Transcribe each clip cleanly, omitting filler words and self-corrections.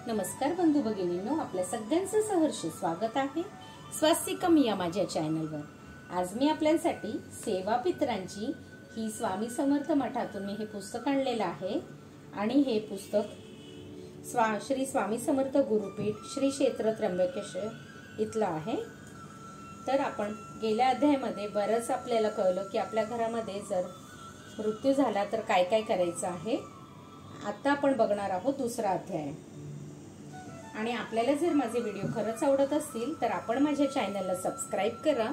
नमस्कार बंधू भगिनींनो, आपल्या सगळ्यांचं सहर्ष स्वागत आहे स्वास्तिकम या माझ्या चॅनलवर। आज मी आपल्यासाठी सेवा पितरांची ही स्वामी समर्थ मठातून मी हे पुस्तक आणलेलं आहे आणि हे पुस्तक श्री स्वामी समर्थ गुरुपीठ श्री क्षेत्र त्र्यंबकेश्वर इथलं आहे। तर आपण गेल्या अध्यायामध्ये बरंच आपल्याला कळलं की आपल्या घरामध्ये जर मृत्यू झाला तर काय काय करायचं आहे। आता आपण बघणार आहोत दुसरा अध्याय। आणि आपल्याला जर माझे व्हिडिओ खरंच आवडत असतील तर आपण माझ्या चॅनलला सबस्क्राइब करा,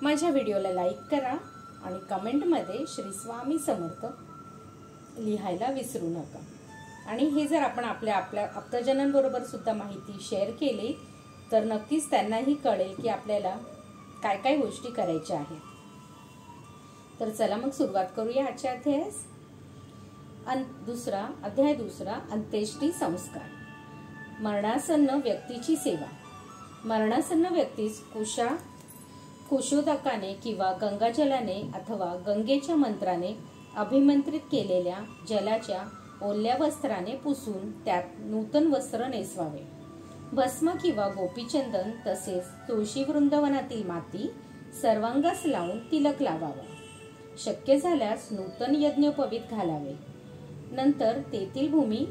माझ्या व्हिडिओला लाईक करा आणि कमेंटमध्ये श्री स्वामी समर्थ लिहायला विसरू नका। आणि हे जर आपण आपल्या आप्तजनांबरोबर सुद्धा माहिती शेअर केली तर नक्कीच त्यांनाही कळेल की आपल्याला काय काय गोष्टी करायच्या आहेत। तर चला मग सुरुवात करूया आजच्या अध्यायास। अध्याय दुसरा, अंत्येष्टी संस्कार। मरणासन्न व्यक्तीची सेवा। मरणासन्न व्यक्तीस कुशोदकाने किंवा गंगाजलाने अथवा गंगेच्या मंत्राने अभिमंत्रित केलेल्या जलाच्या ओल्या वस्त्राने पुसून त्यात नूतन वस्त्र नेसवावे। भस्म किंवा गोपीचंदन तसेच तुळशी वृंदावनातील माती सर्वांगास लावून तिलक लावावा। शक्य झाल्यास नूतन यज्ञोपवीत घालावे। नंतर तेथील भूमी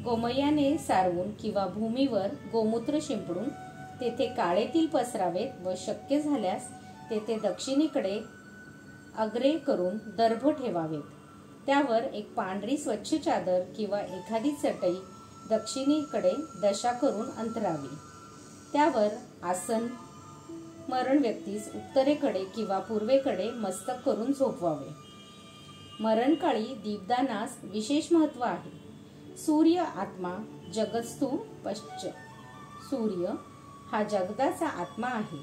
गोमयाने सारवून किंवा भूमीवर गोमूत्र शिंपडून तेथे काळे तिल पसरावेत व शक्य झाल्यास तेथे दक्षिणेकडे अग्रे करून दर्भ ठेवावेत। त्यावर एक पांढरी स्वच्छ चादर किंवा एखादी चटई दक्षिणेकडे दशा करून अंतरावी। त्यावर आसन मरण व्यक्तीस उत्तरेकडे किंवा पूर्वेकडे मस्तक करून झोपवावे। मरणकाळी दीपदानास विशेष महत्व आहे। सूर्य आत्मा जगत्स्तु पश्च। सूर्य हा जगदाचा आत्मा आहे,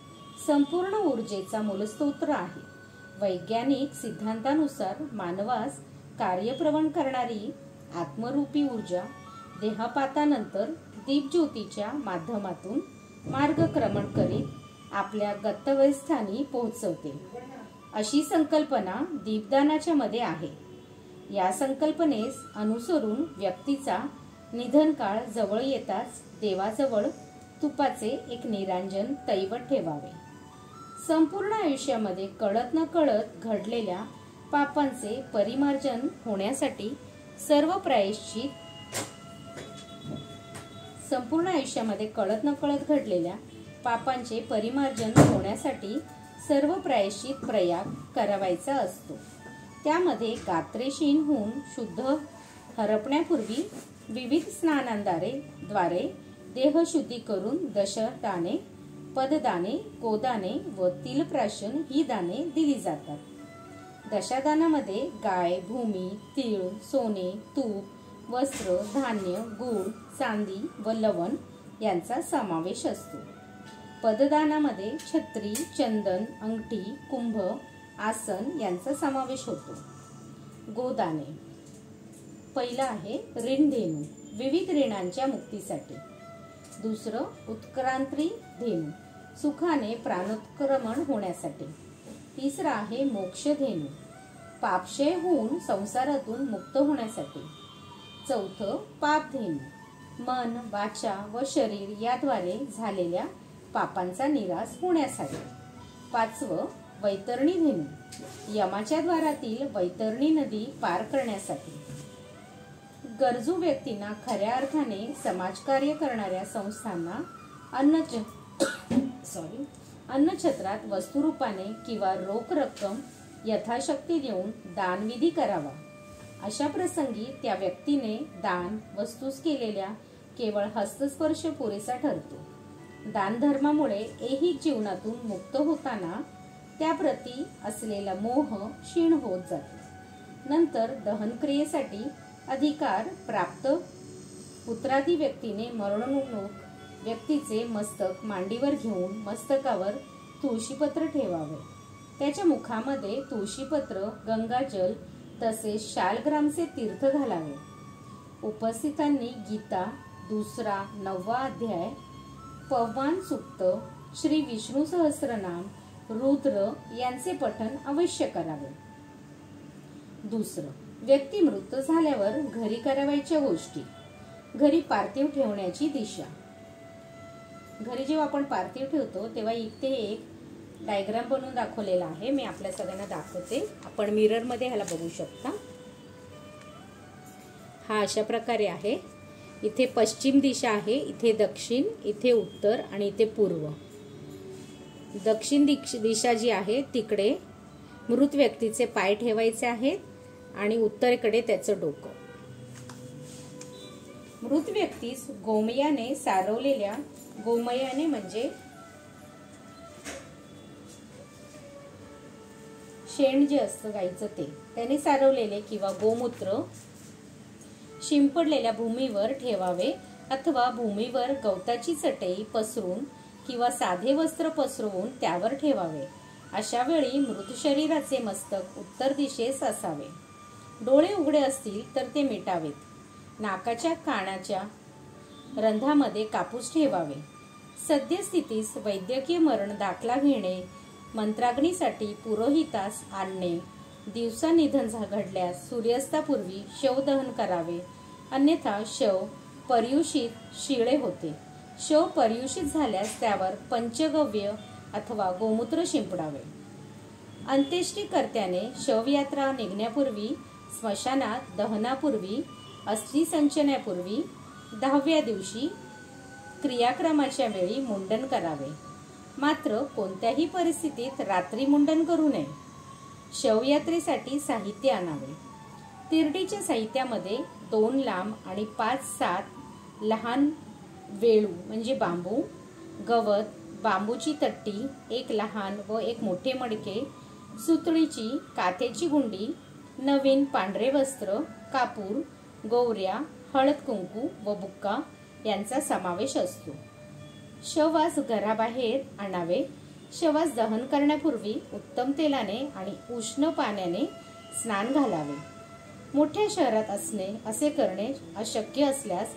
संपूर्ण ऊर्जेचा मूलस्त्रोत आहे। वैज्ञानिक सिद्धांतानुसार मानवास कार्यप्रवण करणारी आत्मरूपी ऊर्जा देहपातानंतर दीपज्योतीच्या माध्यमातून मार्गक्रमण करीत आपल्या गंतव्यस्थानी पोहोचवते, अशी संकल्पना दीपदानाच्या मध्ये आहे। या संकल्पनेस अनुसरून व्यक्तीचा निधन काळ जवळ येताच देवाजवळ तुपाचे एक निरांजन तैवत ठेवावे। संपूर्ण आयुष्यामध्ये कळत न कळत घडलेल्या पापांचे परिमार्जन होण्यासाठी सर्व प्रायश्चित प्रयाग करावायचा असतो। त्यामध्ये गात्रेशीन होऊन शुद्ध हरपण्यापूर्वी विविध स्नानांद्वारे देहशुद्धी करून दशदाने, पददाने, गोदाने व तिलप्राशन ही दाने दिली जातात। दशादानामध्ये गाय, भूमी, तीळ, सोने, तूप, वस्त्र, धान्य, गूळ, चांदी व लवण यांचा समावेश असतो। पददानामध्ये छत्री, चंदन, अंगठी, कुंभ, आसन यांचा समावेश होतो। गोदाने पहिला आहे ऋणधेनू, विविध ऋणांच्या मुक्तीसाठी। दुसरं उत्क्रांती धेनू, सुखाने प्राणोत्क्रमण होण्यासाठी। तिसरा आहे मोक्षधेनू, पापक्षय होऊन संसारातून मुक्त होण्यासाठी। चौथं पापधेनू, मन, वाचा व शरीर याद्वारे झालेल्या पापांचा निराश होण्यासाठी। पाचवं वैतरणी धेनू, यमाच्या द्वारातील वैतरणी नदी पार करण्यासाठी। गरजू व्यक्तींना खऱ्या अर्थाने समाजकार्य करणाऱ्या संस्थांना अन्नछत्रात वस्तुरूपाने किंवा रोख रक्कम यथाशक्ती देऊन दानविधी करावा। अशा प्रसंगी त्या व्यक्तीने दान वस्तूस केलेल्या केवळ हस्तस्पर्श पुरेसा ठरतो। दानधर्मामुळे ऐहिक जीवनातून मुक्त होताना त्याप्रती असलेला मोह क्षीण होत जातो। नंतर दहनक्रियेसाठी अधिकार प्राप्त पुत्रादी व्यक्तीने मरणोन्मुख व्यक्तीचे मस्तक मांडीवर घेऊन मस्तकावर तुळशीपत्र ठेवावे। त्याच्या मुखामध्ये तुळशीपत्र, गंगाजल तसेच शालग्रामचे तीर्थ घालावे। उपस्थितांनी गीता दुसरा 9वा अध्याय, पवमान सूक्त, श्री विष्णू सहस्रनाम, रुद्र यांचे पठण अवश्य करावे। दुसरं व्यक्ती मृत झाल्यावर घरी करावयाच्या गोष्टी। घरी पार्थिव ठेवण्याची दिशा. घरी जेव्हा आपण पार्थिव ठेवतो तेव्हा इथे एक डायग्राम बनवून दाखवलेला आहे. मी आपल्या सगळ्यांना दाखवते. आपण मिरर मध्ये ह्याला बघू शकता. हा अशा प्रकारे आहे. इथे पश्चिम दिशा आहे, इथे दक्षिण, इथे उत्तर आणि इथे पूर्व. दक्षिण दिशा जी आहे तिकडे मृत व्यक्तीचे पाय ठेवायचे आहेत आणि उत्तरेकडे त्याचं डोकं. मृत व्यक्तीस गोमयाने सारवलेल्या, गोमयाने म्हणजे शेण जे असतं गाईचं ते, त्याने सारवलेले किंवा गोमूत्र शिंपडलेल्या भूमीवर ठेवावे अथवा भूमीवर गवताची चटई पसरून किंवा साधे वस्त्र पसरवून त्यावर ठेवावे. अशा वेळी मृत शरीराचे मस्तक उत्तर दिशेस असावे. डोळे उघडे असतील तर ते मिटावेत. नाकाच्या कानाच्या रंध्रामध्ये कापूस ठेवावे. सद्यस्थितीस वैद्यकीय मरण दाखला घेणे, मंत्राग्नीसाठी पुरोहितास आणणे, दिवसा निधन घडल्यास सूर्यास्तापूर्वी शवदहन करावे, अन्यथा शव पर्युषित शिळे होते. शव पर्युषित झाल्यास त्यावर पंचगव्य अथवा गोमूत्र शिंपडावे. अंत्येष्टीकर्त्याने शवयात्रा निघण्यापूर्वी, स्मशानात दहनापूर्वी, अस्थी संचण्यापूर्वी, 10व्या दिवशी क्रियाक्रमाच्या वेळी मुंडन करावे. मात्र कोणत्याही परिस्थितीत रात्री मुंडन करू नये. शवयात्रेसाठी साहित्य आणावे. तिरडीच्या साहित्यामध्ये 2 लांब आणि 5-7 लहान वेळू म्हणजे बांबू, गवत, बांबूची तट्टी, 1 लहान व 1 मोठे मडके, सुतळीची काथ्याची गुंडी, नवीन पांढरे वस्त्र, कापूर, गोवऱ्या, हळद कुंकू व बुक्का यांचा समावेश असतो. शवास घराबाहेर आणावे. शवास दहन करण्यापूर्वी उत्तम तेलाने आणि उष्ण पाण्याने स्नान घालावे. मोठ्या शहरात असणे असे करणे अशक्य असल्यास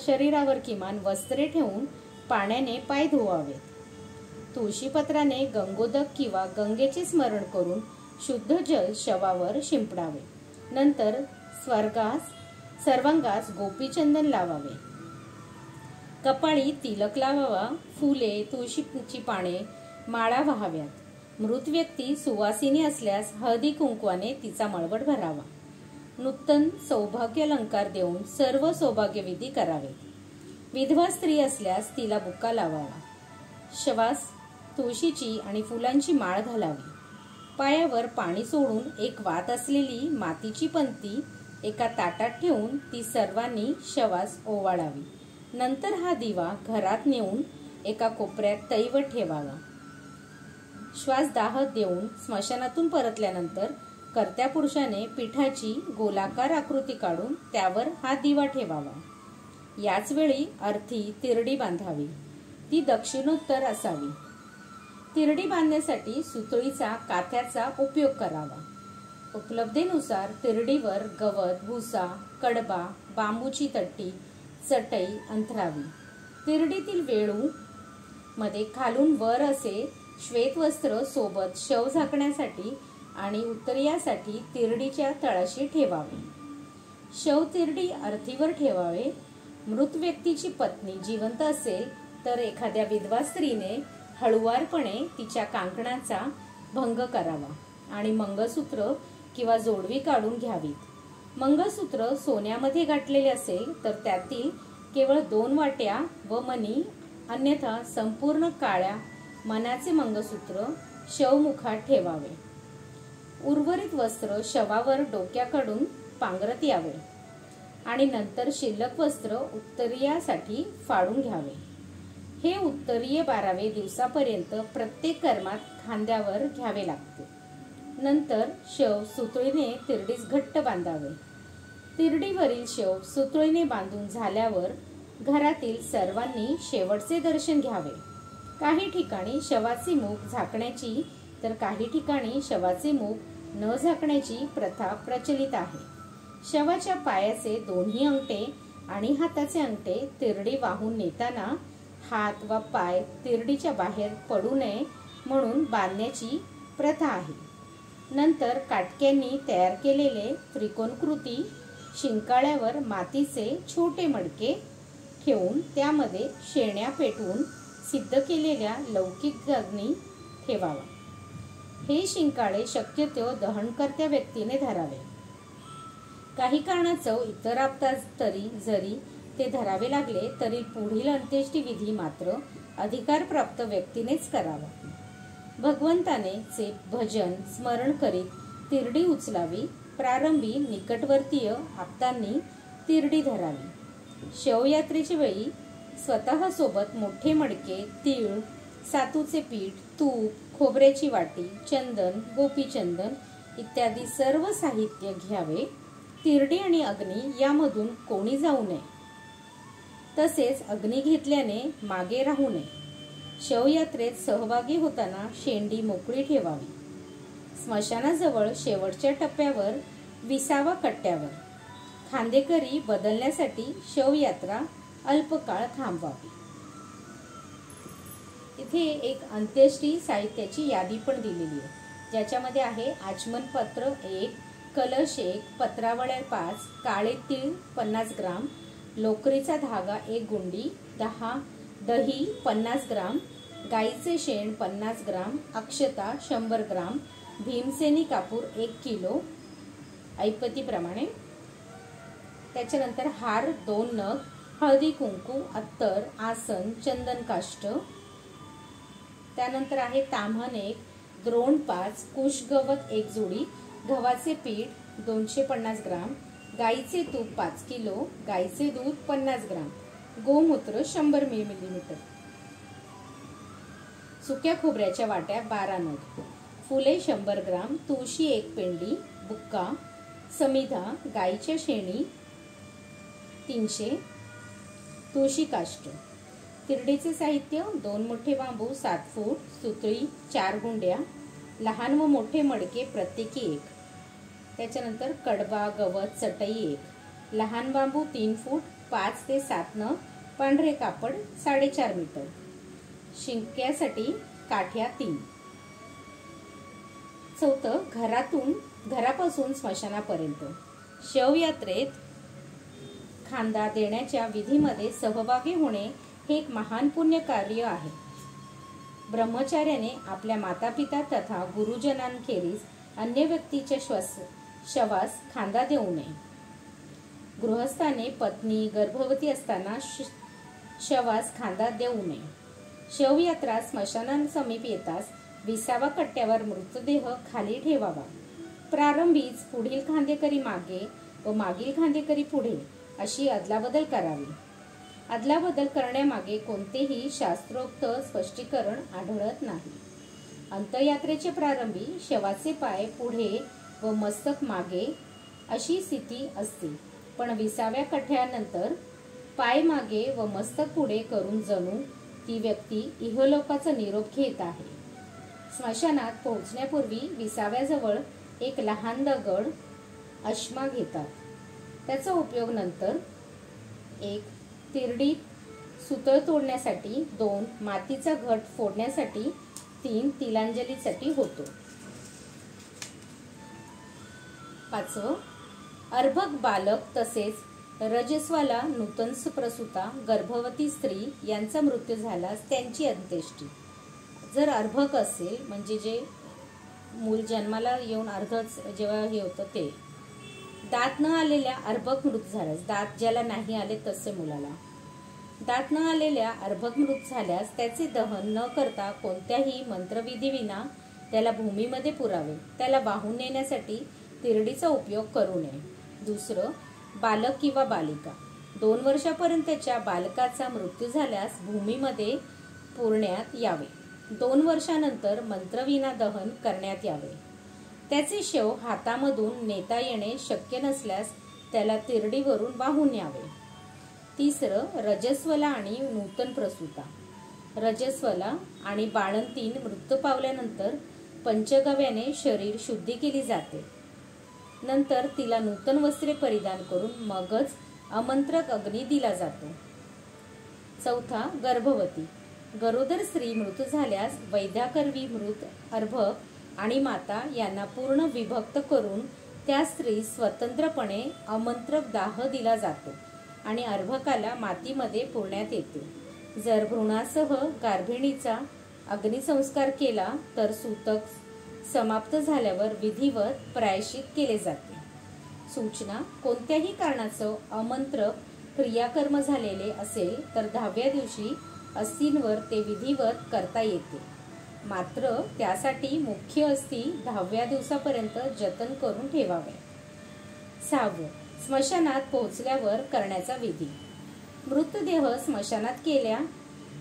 शरीरावर किमान वस्त्रे ठेवून पाण्याने पाय धुवावेत. तुळशीपत्राने गंगोदक किंवा गंगेचे स्मरण करून शुद्ध जल शवावर शिंपडावे. नंतर सर्वांगास गोपीचंदन लावावे. कपाळी तिलक लावावा. फुले, तुळशीची पाने, माळा व्हाव्यात. मृत व्यक्ती सुवासिनी असल्यास हळदी कुंकवाने तिचा मळवट भरावा. नूतन सौभाग्य अलंकार देऊन सर्व सौभाग्यविधी करावे. विधवा स्त्री असल्यास तिला बुक्का लावावा. शवास तुळशीची आणि फुलांची माळ घालावी. पायावर पाणी सोडून एक वात असलेली मातीची पंती एका ताटात ठेवून ती सर्वांनी शवास ओवाळावी. नंतर हा दिवा घरात नेऊन एका कोपऱ्यात तईवर ठेवावा. श्वास दाह देऊन स्मशानातून परतल्यानंतर कर्त्या पुरुषाने पिठाची गोलाकार आकृती काढून त्यावर हा दिवा ठेवावा. याच वेळी अर्थी तिरडी बांधावी. ती दक्षिणोत्तर असावी. तिरडी बांधण्यासाठी सुतळीचा काथ्याचा उपयोग करावा. उपलब्धतेनुसार तिरडीवर गवत, भुसा, कडबा, बांबूची तट्टी, चटई अंथरावी. तिरडीतील वेळू मध्ये खालून वर असे श्वेतवस्त्र सोबत शव झाकण्यासाठी आणि उत्तरीयासाठी तिरडीच्या तळाशी ठेवावे. शव तिरडी अर्थीवर ठेवावे. मृत व्यक्तीची पत्नी जिवंत असेल तर एखाद्या विधवा स्त्रीने हळुवारपणे तिच्या कांकणाचा भंग करावा आणि मंगळसूत्र किंवा जोडवी काढून घ्यावीत. मंगळसूत्र सोन्यामध्ये गाठलेले असेल तर त्यातील केवळ 2 वाट्या व मणी, अन्यथा संपूर्ण काळ्या मनाचे मंगळसूत्र शवमुखात ठेवावे. उर्वरित वस्त्र शवावर डोक्याकडून पांघरत यावे आणि नंतर शिल्लक वस्त्र उत्तरीयासाठी फाडून घ्यावे. हे उत्तरीय 12व्या दिवसापर्यंत प्रत्येक कर्मात खांद्यावर घ्यावे लागते. नंतर शव सुतळीने तिरडीस घट्ट बांधावे. तिरडीवरील शव सुतळीने बांधून झाल्यावर घरातील सर्वांनी शेवटचे दर्शन घ्यावे. काही ठिकाणी शवाचे मुख झाकण्याची तर काही ठिकाणी शवाचे मुख न झाकण्याची प्रथा प्रचलित आहे. शवाच्या पायाचे दोन्ही अंगठे आणि हाताचे अंगठे तिरडी वाहून नेताना हात व पाय तिरडीच्या बाहेर पडू नये म्हणून बांधण्याची प्रथा आहे. नंतर काटक्यांनी तयार केलेले त्रिकोणाकृती शिंकाळ्यावर मातीचे छोटे मडके ठेवून त्यामध्ये शेण्या पेटवून सिद्ध केलेल्या लौकिक अग्नी ठेवावा. हे शिंकाळे शक्यतो दहनकर्त्या व्यक्तीने धरावे. काही कारणास्तव इतर आपत्यात तरी जरी ते धरावे लागले तरी पुढील अंत्येष्टी विधी मात्र अधिकारप्राप्त व्यक्तीनेच करावा. भगवंताने चे भजन स्मरण करीत तिरडी उचलावी. प्रारंभी निकटवर्तीय आप्तांनी तिरडी धरावी. शवयात्रेच्या वेळी स्वतः सोबत मोठे मडके, तीळ, सातूचे पीठ, तूप, खोबऱ्याची वाटी, चंदन, गोपीचंदन इत्यादी सर्व साहित्य घ्यावे. तिरडी आणि अग्नी यामधून कोणी जाऊ नये. तसेच अग्नी घेतल्याने मागे राहू नये. शवयात्रेत सहभागी होताना शेंडी मोकळी ठेवावी. स्मशानाजवळ शेवटच्या टप्प्यावर 20व्या कट्ट्यावर खांदेकरी बदलण्यासाठी शवयात्रा अल्पकाळ थांबवावी. इथे एक अंत्येष्टी साहित्याची यादी पण दिलेली आहे, ज्याच्यामध्ये आहे आचमनपत्र 1, कलश 1, पत्रावळ्या 5, काळे तीळ 50 ग्राम, लोकरीचा धागा 1 गुंडी, 10 दही 50 ग्राम, गाईचे शेण 50 ग्राम, अक्षता 100 ग्राम, भीमसेनी कापूर 1 किलो ऐपतीप्रमाणे. त्याच्यानंतर हार 2 नग, हळदी कुंकू, अत्तर, आसन, चंदन काष्ट. त्यानंतर आहे ताम्हण 1, द्रोण 5, कुशगवत 1 जोडी, गव्हाचे पीठ 250 ग्राम, गाईचे तूप 5 किलो, गाईचे दूध 50 ग्राम, गोमूत्र 100 मिलीमीटर, सुक्या खोबऱ्याच्या वाट्या 12 नग, फुले 100 ग्राम, तुळशी 1 पेंडी, बुक्का, समिधा, गाईच्या शेणी 300, तुळशी काष्ट. तिरडीचे साहित्य 2 मोठे बांबू 7 फूट, सुतळी 4 गुंड्या, लहान व मोठे मडके प्रत्येकी 1. त्याच्यानंतर कडबा, गवत, चटई 1, लहान बांबू 3 फूट, 5 ते 7 नग, पांढरे कापड 4.5 मीटर, शिंक्यासाठी काठ्या 3. चौथं, घरापासून स्मशानापर्यंत शवयात्रेत खांदा देण्याच्या विधीमध्ये सहभागी होणे हे एक महान पुण्य कार्य आहे. ब्रह्मचार्याने आपल्या मातापिता तथा गुरुजनांखेरीज अन्य व्यक्तीच्या शवास खांदा देऊ नये. गृहस्थाने पत्नी गर्भवती असताना शवास खांदा देऊ नये. शवयात्रा स्मशानासमीप येताच 20व्या कट्ट्यावर मृतदेह खाली ठेवावा. प्रारंभीच पुढील खांदेकरी मागे व मागील खांदेकरी पुढे अशी अदलाबदल करावी. अदलाबदल करण्यामागे कोणतेही शास्त्रोक्त स्पष्टीकरण आढळत नाही. अंत्ययात्रेच्या प्रारंभी शवाचे पाय पुढे व मस्तक मागे अशी स्थिती असते, पण 20व्या कट्ट्यानंतर पाय मागे व मस्तक पुढे करून जणू ती व्यक्ती इहलोकाचा निरोप घेत आहे. स्मशानात पोहोचण्यापूर्वी 20व्या जवळ एक लहान दगड अश्मा घेतात. त्याचा उपयोग नंतर 1 तिरडीत सुतळ तोडण्यासाठी, 2 मातीचा घट फोडण्यासाठी, 3 तिलांजलीसाठी होतो. 5. अर्भक बालक तसेच रजस्वाला, नूतन प्रसूता, गर्भवती स्त्री यांचा मृत्यू झाल्यास त्यांची अंत्येष्टी. जर अर्भक असेल म्हणजे जे मूल जन्माला येऊन अर्धच जेव्हा हे होतं ते, दात न आलेल्या अर्भक मृत झाल्यास, दात ज्याला नाही आले तसे मुलाला, दात न आलेल्या अर्भक मृत झाल्यास त्याचे दहन न करता कोणत्याही मंत्रविधीविना त्याला भूमीमध्ये पुरावे. त्याला वाहून नेण्यासाठी तिरडीचा उपयोग करू नये. दुसरं, बालक किंवा बालिका 2 वर्षापर्यंतच्या बालकाचा मृत्यू झाल्यास भूमीमध्ये पुरण्यात यावे. 2 वर्षानंतर मंत्रविना दहन करण्यात यावे. त्याचे शव हातामधून नेता येणे शक्य नसल्यास त्याला तिरडीवरून वाहून यावे. तिसरं, रजस्वला आणि नूतन प्रसूता. रजस्वला आणि बाळंतीण मृत्यू पावल्यानंतर पंचगव्याने शरीर शुद्धी केली जाते. नंतर तिला नूतन वस्त्रे परिधान करून मगच आमंत्रक अग्नी दिला जातो. 4, गर्भवती. गरोदर स्त्री मृत्यू झाल्यास वैद्याकरवी मृत अर्भक आणि माता यांना पूर्ण विभक्त करून त्या स्त्रीस स्वतंत्रपणे आमंत्रक दाह दिला जातो आणि अर्भकाला मातीमध्ये पुरण्यात येते. जर भ्रूणासह गार्भिणीचा अग्निसंस्कार केला तर सूतक समाप्त झाल्यावर विधिवत प्रायश्चित केले जाते. सूचना: कोणत्याही कारणाचं आमंत्रक क्रियाकर्म झालेले असेल तर 10व्या दिवशी अस्थींवर ते विधिवत करता येते. मात्र त्यासाठी मुख्य अस्थी 10व्या दिवसापर्यंत जतन करून ठेवाव्या. 6. स्मशानात पोहोचल्यावर करण्याचा विधी. मृतदेह स्मशानात केल्या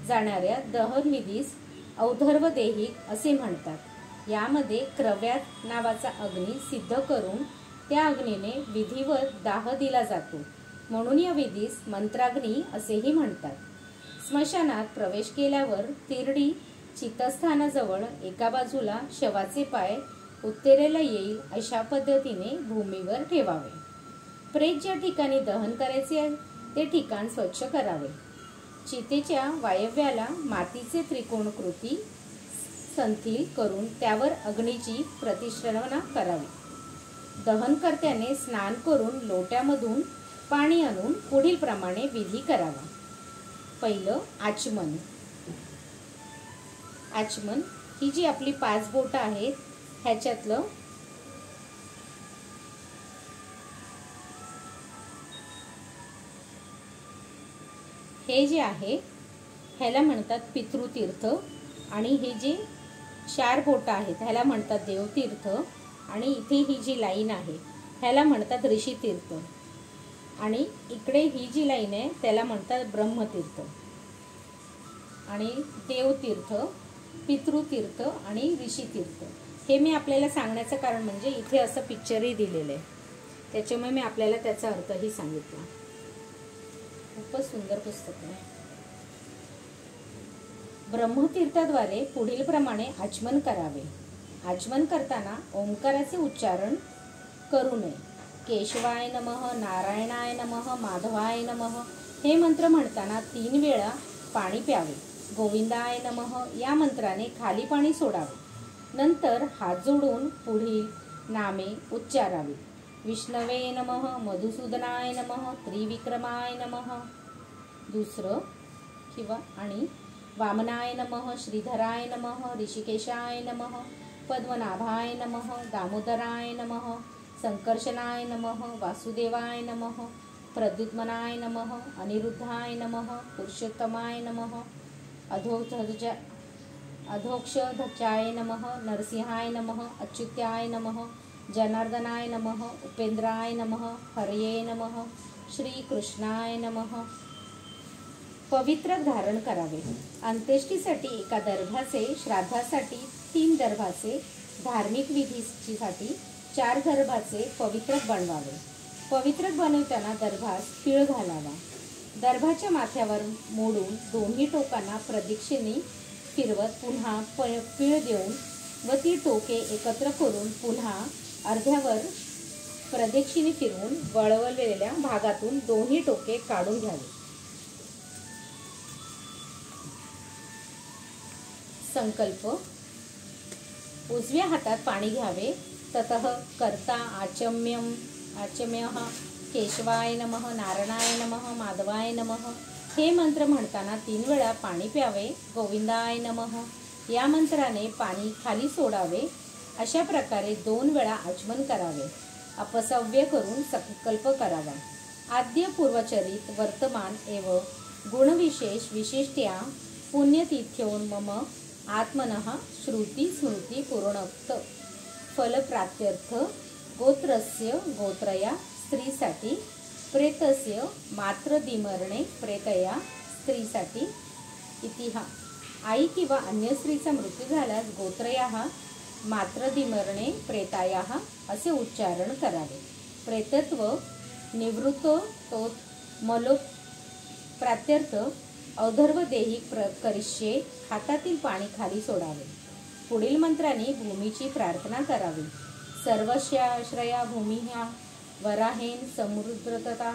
जाणाऱ्या दहनविधीस औधर्वदेहिक असे म्हणतात. यामध्ये क्रव्यात नावाचा अग्नी सिद्ध करून त्या अग्नीने विधिवत दाह दिला जातो, म्हणून या विधीस मंत्राग्नी असेही म्हणतात. स्मशानात प्रवेश केल्यावर तिरडी चितस्थानाजवळ एका बाजूला शवाचे पाय उत्तरेला येईल अशा पद्धतीने भूमीवर ठेवावे. प्रेत ज्या ठिकाणी दहन करायचे ते ठिकाण स्वच्छ करावे. चितेच्या वायव्याला मातीचे त्रिकोणाकृती संथील करून त्यावर अग्नीची प्रतिष्ठापना करावी. दहनकर्त्याने स्नान करून लोट्यामधून पाणी आणून पुढील प्रमाणे विधी करावा. पहिलं, आचमन. आचमन ही जी आपली 5 बोटं आहेत ह्याच्यातलं हे जे आहे ह्याला म्हणतात पितृतीर्थ आणि हे जे 4 बोटं आहेत ह्याला म्हणतात देवतीर्थ आणि इथे ही जी लाईन आहे ह्याला म्हणतात ऋषीतीर्थ आणि इकडे ही जी लाईन आहे त्याला म्हणतात ब्रह्मतीर्थ. आणि देवतीर्थ, पितृतीर्थ आणि ऋषीतीर्थ हे मी आपल्याला सांगण्याचं कारण म्हणजे इथे असं पिक्चरही दिलेलं आहे, त्याच्यामुळे मी आपल्याला त्याचा अर्थही सांगितला. खूपच सुंदर पुस्तक आहे. ब्रह्मतीर्थाद्वारे पुढील प्रमाणे आचमन करावे. आचमन करताना ओंकाराचे उच्चारण करू नये. केशवाय नमः, नारायणाय नमः, माधवाय नमः हे मंत्र म्हणताना 3 वेळा पाणी प्यावे. गोविंदाय नमः या मंत्राने खाली पाणी सोडावे. नंतर हात जोडून पुढील नामे उच्चारावी. विष्णवे नमः, मधुसूदनाय नमः, त्रिविक्रमाय नमः. दुसरं किंवा आणि वामनाय नमः, श्रीधराय नमः, ऋषिकेशाय नमः, पद्मनाभाय नमः, दामोदराय नमः, संकर्षणाय नमः, वासुदेवाय नमः, प्रद्युम्नाय नमः, अनिरुद्धाय नमः, पुरुषोत्तमाय नमः, अधोक्षध्वजाय नमः, नरसिंहाय नमः, अच्युत्याय नमः, जनार्दनाय नमः, उपेंद्राय नमः, हरये नमः, श्रीकृष्णाय नमः. पवित्र धारण करावे. अंत्येष्टीसाठी एका दर्भाचे, श्राद्धासाठी 3 दर्भाचे, धार्मिक विधीसाठी 4 दर्भाचे पवित्रक बनवावे. पवित्रक बनवताना दर्भास तीळ घालावा. दर्भाच्या माथ्यावर मोडून दोन्ही टोकांना प्रदक्षिणे फिरवत पुन्हा पीळ देऊन व ती टोके एकत्र करून पुन्हा अर्ध्यावर प्रदक्षिणे फिरवून वळवलेल्या भागातून दोन्ही टोके काढून घ्यावे. संकल्प. उजव्या हातात पाणी घ्यावे. ततः कर्ता आचम्यः केशवाय नमः, नारायणाय नमः, माधवाय नमः हे मंत्र म्हणताना 3 वेळा पाणी प्यावे. गोविंदाय नमः या मंत्राने पाणी खाली सोडावे. अशा प्रकारे 2 वेळा आचमन करावे. अपसव्य करून संकल्प करावा. आद्य पूर्वचरित वर्तमान एव गुणविशेष विशिष्ट्या पुण्यतिथ्यो मम आत्मनः श्रुती स्मृती पूर्णोक्त फलप्राप्त्यर्थ गोत्रस्य गोत्रया स्त्रीसाठी, प्रेतस्य मात्रदिमरणे प्रेतया स्त्रीसाठी. इतिहा. आई किंवा अन्य स्त्रीचा मृत्यू झाल्यास गोत्रयाः मात्रदिमरणे प्रेतायाः असे उच्चारण करावे. प्रेतत्व निवृत्तो तो मलोप्रात्यर्थ औधर्वदेहिक करिष्ये हातातील पाणी खाली सोडावे. पुढील मंत्राने भूमीची प्रार्थना करावी. सर्वस्याश्रया भूमिह्या वराहेन समुद्रतता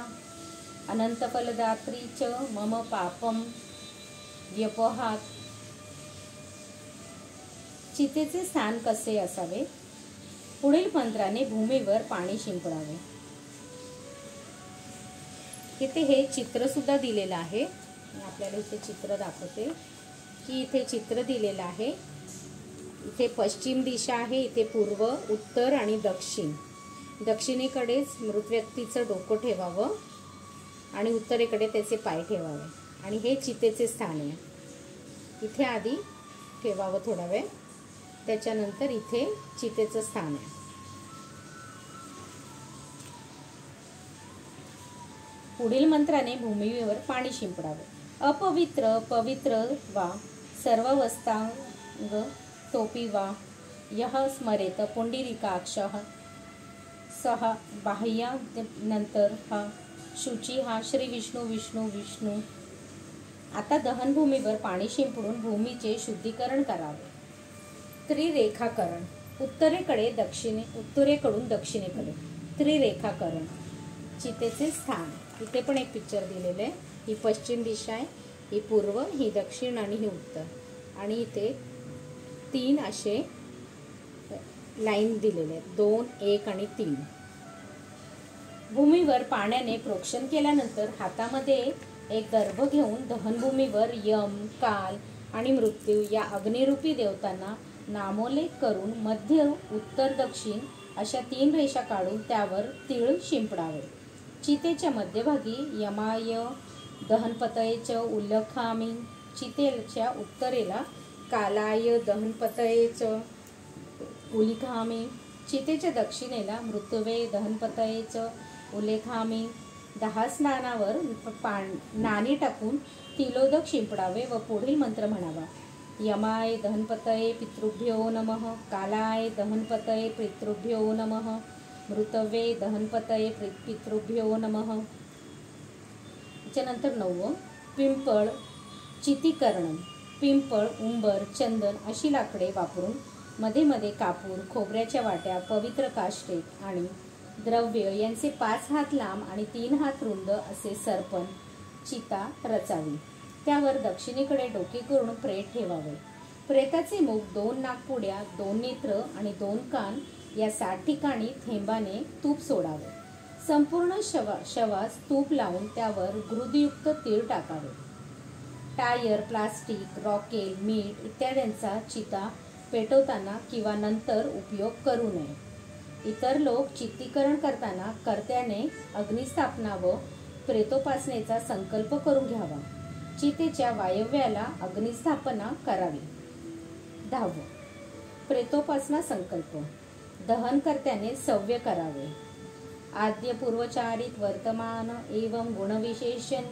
अनंतफलदात्री च मम पापम व्यपहात. चितेचे स्थान कसे असावे. पुढील मंत्राने भूमीवर पाणी शिंपडावे. इथे हे चित्र सुद्धा दिलेलं आहे. मी आपल्याला इथे चित्र दाखवते की इथे चित्र दिलेलं आहे. इथे पश्चिम दिशा आहे, इथे पूर्व, उत्तर आणि दक्षिण. दक्षिणेकडेच मृत व्यक्तीचं डोकं ठेवावं आणि उत्तरेकडे त्याचे पाय ठेवावे आणि हे चितेचे स्थान आहे. इथे आधी ठेवावं थोडा वेळ, त्याच्यानंतर इथे चितेचं स्थान आहे. पुढील मंत्राने भूमीवर पाणी शिंपडावे. अपवित्र पवित्र वा सर्ववस्तांग तोपी वा यह स्मरेत पुंडरीकाक्षः सह बाह्यानंतर हा शुची हा श्री विष्णू विष्णू विष्णू. आता दहनभूमीवर पाणी शिंपडून भूमीचे शुद्धीकरण करावे. त्रिरेखाकरण. उत्तरेकडून दक्षिणेकडे त्रिरेखाकरण. चितेचे स्थान. इथे पण एक पिक्चर दिलेलं आहे. ही पश्चिम दिशा आहे, ही पूर्व, ही दक्षिण आणि ही उत्तर. आणि इथे 3 असे लाईन दिलेले आहेत, 2, 1 आणि 3. भूमीवर पाण्याने प्रोक्षण केल्यानंतर हातामध्ये एक दर्भ घेऊन दहनभूमीवर यम, काल आणि मृत्यू या अग्निरूपी देवतांना नामोल्लेख करून मध्य, उत्तर, दक्षिण अशा 3 रेषा काढून त्यावर तीळ शिंपडावे. चितेच्या मध्यभागी यमाय दहनपतये च उल्लेखामि. चितेच्या उत्तरेला कालाय दहनपतये च उल्लेखामि. चितेच्या दक्षिणेला मृत्युवे दहनपतये च उल्लेखामि. 10 स्नानावर नाणी टाकून तिलोदक शिंपडावे व पुढील मंत्र म्हणावा. यमाय दहनपतये पितृभ्यो नमः. कालाय दहनपतये पितृभ्यो नमः. मृतवे दहनपतये पितृभ्यो नमः. त्याच्यानंतर 9 पिंपळ चितीकरण. पिंपळ, उंबर, चंदन अशी लाकडे वापरून मध्ये मध्ये कापूर, खोबऱ्याच्या वाट्या, पवित्र काष्टे आणि द्रव्य यांचे 5 हात लांब आणि 3 हात रुंद असे सरपण चिता रचावी. त्यावर दक्षिणेकडे डोके करून प्रेत ठेवावे. प्रेताचे मुख, 2 नाकपुड्या, 2 नेत्र आणि 2 कान या 7 ठिकाणी थेंबाने तूप सोडावे. संपूर्ण शवास तूप लावून त्यावर घृतयुक्त तीळ टाकावे. टायर, प्लास्टिक, रॉकेल, मीठ इत्यादींचा चिता पेटवताना किंवा नंतर उपयोग करू नये. इतर लोक चित्तीकरण करताना कर्त्याने अग्निस्थापना व प्रेतोपासनेचा संकल्प करून घ्यावा. चितेच्या वायव्याला अग्निस्थापना करावी. 10 प्रेतोपासना संकल्प. दहनकर्त्याने सव्य करावे. आद्य पूर्वचारित वर्तमान एवं गुणविशेषण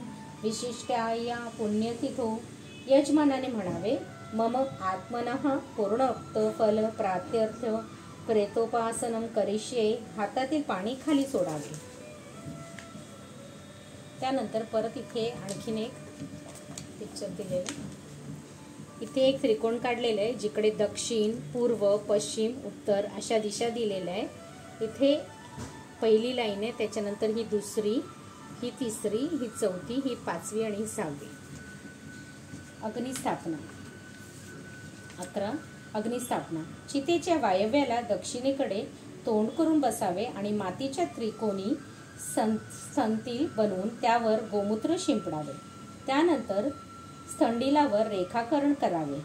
विशिष्टाया पुण्यतिथो. यजमानाने म्हणावे, मम आत्मनः पूर्णोक्त फल प्राप्त्यर्थ प्रेतोपासनम करिष्ये. हातातील पाणी खाली सोडावे. त्यानंतर परत इथे आणखीन एक पिक्चर दिलेलं. इथे एक त्रिकोण काढलेलं आहे, जिकडे दक्षिण, पूर्व, पश्चिम, उत्तर अशा दिशा दिलेल्या आहे. इथे पहिली लाईन आहे, त्याच्यानंतर ही दुसरी, ही तिसरी, ही चौथी, ही 5वी आणि ही 6वी. अग्निस्थापना. 11 अग्निस्थापना. चितेच्या वायव्याला दक्षिणेकडे तोंड करून बसावे आणि मातीच्या त्रिकोणी संतील बनवून त्यावर गोमूत्र शिंपडावे. त्यानंतर स्थंडिलावर रेखाकरण करावे.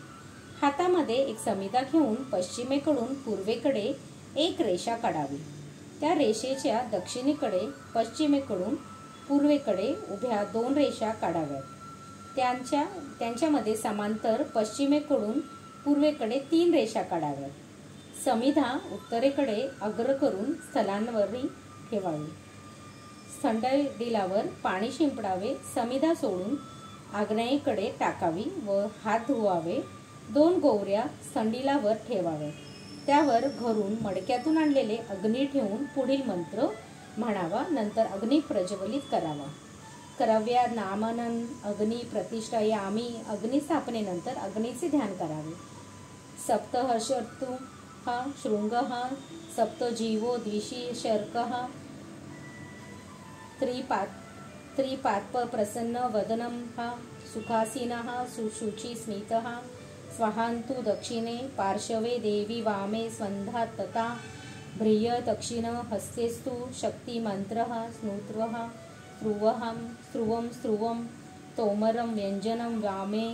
हातामध्ये एक समिधा घेऊन पश्चिमेकडून पूर्वेकडे एक रेषा काढावी. त्या रेषेच्या दक्षिणेकडे पश्चिमेकडून पूर्वेकडे उभ्या 2 रेषा काढाव्यात. त्यांच्यामध्ये समांतर पश्चिमेकडून पूर्वेकडे 3 रेषा काढाव्यात. समिधा उत्तरेकडे अग्र करून स्थलांवरी ठेवावी. स्थंडिलावर पाणी शिंपडावे. समिधा सोडून आग्नेयेकडे टाकावी व हात धुवावे. 2 गोवऱ्या स्थंडिलावर ठेवाव्या. त्यावर घरून मडक्यातून आणलेले अग्नी ठेवून पुढील मंत्र म्हणावा. नंतर अग्नी प्रज्वलित करावा. करव्या नामनन अग्नी प्रतिष्ठायामी. अग्निस्थापनेनंतर अग्नीचे ध्यान करावे. सप्तः शर्तु हा शृंगः सप्त जीवो द्विषी शर्कः त्रिपात्प प्रसन्न वदनं हा सुखासीनः सुशुचि स्मितः. स्वाहान्तु दक्षिणे पार्श्वे देवी वामे स्वन्धा तथा भ्रिय दक्षिण हस्तेस्तु शक्तिमन्त्रः स्नुत्रः स्रुवं तोमरं व्यञ्जनं वामे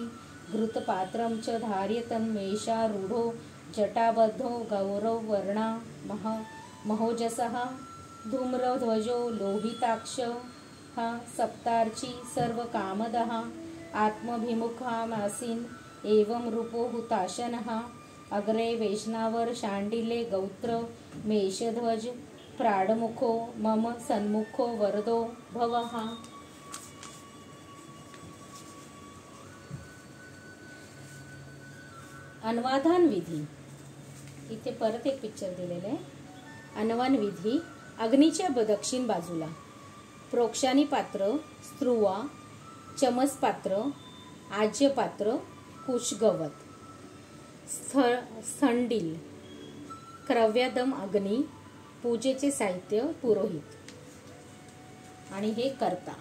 घृतपात्रं च धार्यतं मेषारूढो जटाबद्धो गौरवर्णा महोजसः धूम्रध्वजो लोहिताक्षः सप्तार्ची सर्वकामदः आत्मभिमुखमासीन एवं रूपो हुताशनः अग्रे वैष्णवर शाण्डिले गौत्र मेषध्वज प्राडमुखो मम सन्मुखो वरदो भवः। अन्वाधान विधी, इथे परत एक पिक्चर दिलेले आहे। अन्वान विधी, अग्नीच्या दक्षिण बाजूला प्रोक्षानी पात्र, स्त्रुवा, चमस पात्र, आज्य पात्र, कुशगवत, स्थंडिल, क्रव्यादम अग्नी, पूजेचे साहित्य, पुरोहित आणि हे करता।